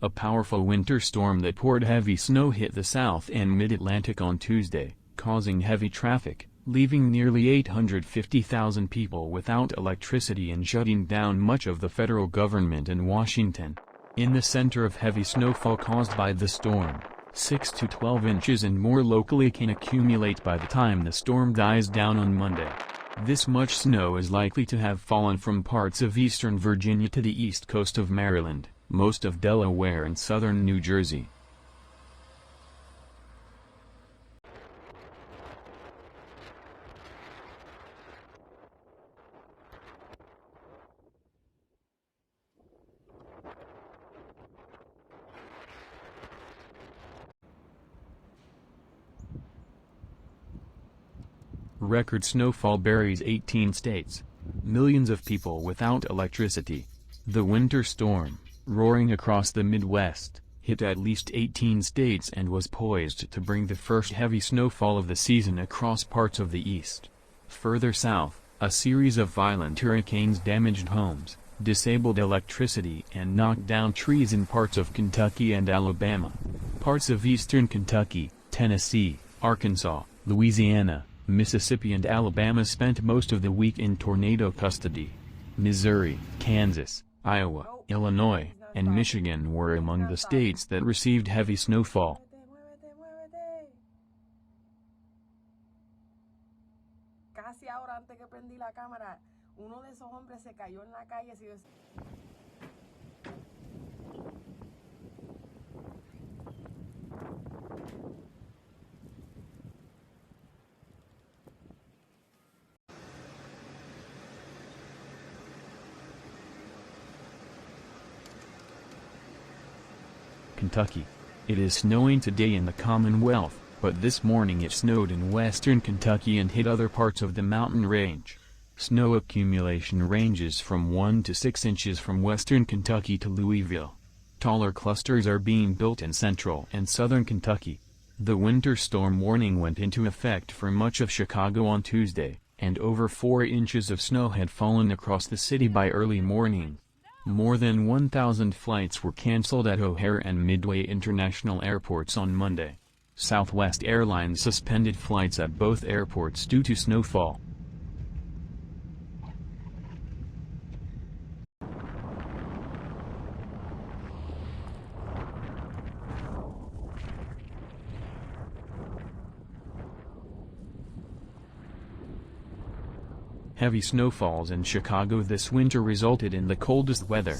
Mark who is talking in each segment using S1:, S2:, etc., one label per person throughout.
S1: A powerful winter storm that poured heavy snow hit the South and Mid-Atlantic on Tuesday, causing heavy traffic, leaving nearly 850,000 people without electricity and shutting down much of the federal government in Washington. In the center of heavy snowfall caused by the storm, 6 to 12 inches and more locally can accumulate by the time the storm dies down on Monday. This much snow is likely to have fallen from parts of eastern Virginia to the east coast of Maryland, most of Delaware and southern New Jersey. Record snowfall buries 18 states. Millions of people without electricity. The winter storm, roaring across the Midwest, hit at least 18 states and was poised to bring the first heavy snowfall of the season across parts of the East. Further south, a series of violent hurricanes damaged homes, disabled electricity and knocked down trees in parts of Kentucky and Alabama. Parts of eastern Kentucky, Tennessee, Arkansas, Louisiana, Mississippi and Alabama spent most of the week in tornado custody. Missouri, Kansas, Iowa, Illinois, and Michigan were among the states that received heavy snowfall.
S2: Casi ahora antes que prendí la cámara, uno de esos hombres se cayó en la calle.
S1: Kentucky. It is snowing today in the Commonwealth, but this morning it snowed in western Kentucky and hit other parts of the mountain range. Snow accumulation ranges from 1 to 6 inches from western Kentucky to Louisville. Taller clusters are being built in central and southern Kentucky. The winter storm warning went into effect for much of Chicago on Tuesday, and over 4 inches of snow had fallen across the city by early morning. More than 1,000 flights were canceled at O'Hare and Midway international airports on Monday. Southwest Airlines suspended flights at both airports due to snowfall. Heavy snowfalls in Chicago this winter resulted in the coldest weather.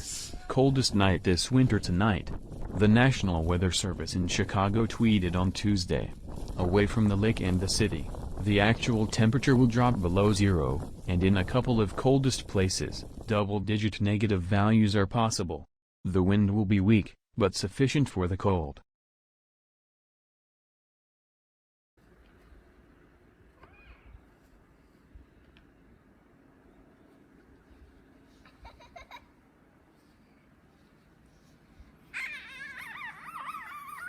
S1: Coldest night this winter tonight. The National Weather Service in Chicago tweeted on Tuesday. Away from the lake and the city, the actual temperature will drop below zero, and in a couple of coldest places, double-digit negative values are possible. The wind will be weak, but sufficient for the cold.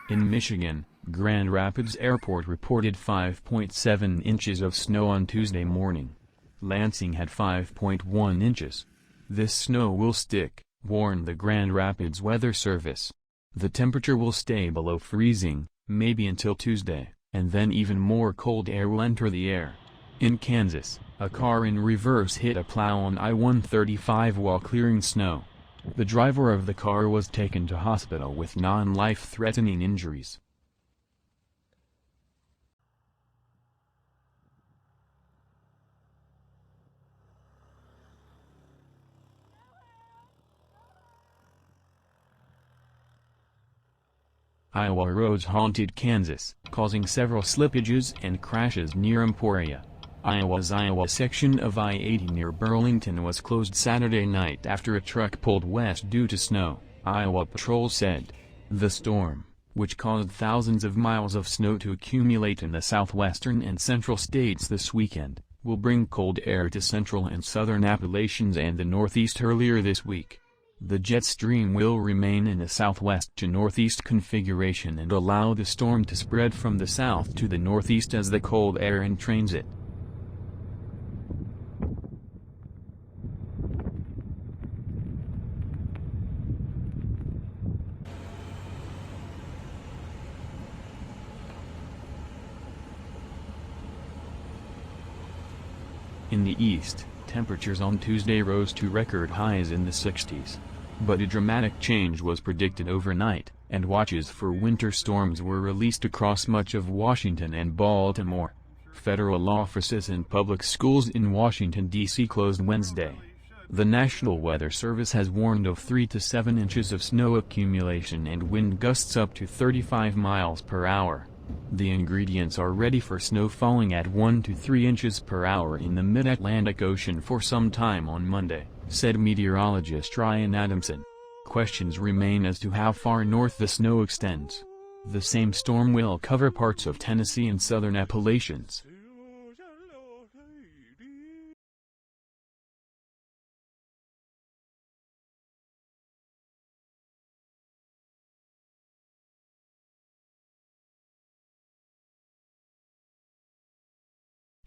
S1: In Michigan, Grand Rapids Airport reported 5.7 inches of snow on Tuesday morning. Lansing had 5.1 inches. This snow will stick, warned the Grand Rapids Weather Service. The temperature will stay below freezing, maybe until Tuesday, and then even more cold air will enter the air. In Kansas, a car in reverse hit a plow on I-135 while clearing snow. The driver of the car was taken to hospital with non-life-threatening injuries. Iowa roads haunted Kansas, causing several slippages and crashes near Emporia. Iowa's Iowa section of I-80 near Burlington was closed Saturday night after a truck pulled west due to snow, Iowa Patrol said. The storm, which caused thousands of miles of snow to accumulate in the southwestern and central states this weekend, will bring cold air to central and southern Appalachians and the northeast earlier this week. The jet stream will remain in a southwest to northeast configuration and allow the storm to spread from the south to the northeast as the cold air in transit. In the east, temperatures on Tuesday rose to record highs in the 60s. But a dramatic change was predicted overnight, and watches for winter storms were released across much of Washington and Baltimore. Federal offices and public schools in Washington, D.C. closed Wednesday. The National Weather Service has warned of 3 to 7 inches of snow accumulation and wind gusts up to 35 miles per hour. The ingredients are ready for snow falling at 1 to 3 inches per hour in the mid-Atlantic Ocean for some time on Monday, said meteorologist Ryan Adamson. Questions remain as to how far north the snow extends. The same storm will cover parts of Tennessee and southern Appalachians.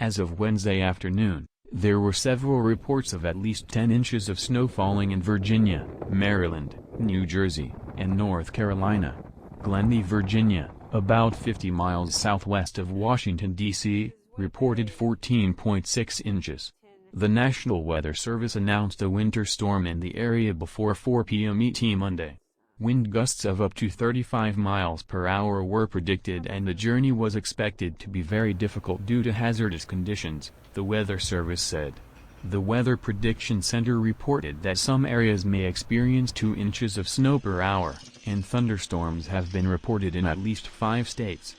S1: As of Wednesday afternoon, there were several reports of at least 10 inches of snow falling in Virginia, Maryland, New Jersey, and North Carolina. Glendy, Virginia, about 50 miles southwest of Washington, D.C., reported 14.6 inches. The National Weather Service announced a winter storm in the area before 4 p.m. ET Monday. Wind gusts of up to 35 miles per hour were predicted, and the journey was expected to be very difficult due to hazardous conditions, the Weather Service said. The Weather Prediction Center reported that some areas may experience 2 inches of snow per hour, and thunderstorms have been reported in at least 5 states.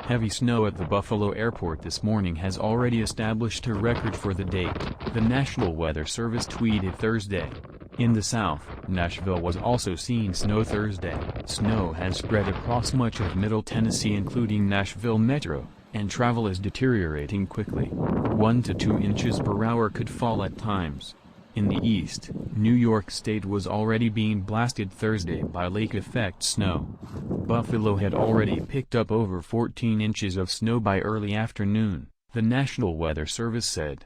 S1: Heavy snow at the Buffalo airport this morning has already established a record for the date, the National Weather Service tweeted Thursday. In the south, Nashville was also seeing snow Thursday. Snow has spread across much of Middle Tennessee, including Nashville Metro, and travel is deteriorating quickly. 1 to 2 inches per hour could fall at times. In the east, New York State was already being blasted Thursday by lake-effect snow. Buffalo had already picked up over 14 inches of snow by early afternoon, the National Weather Service said.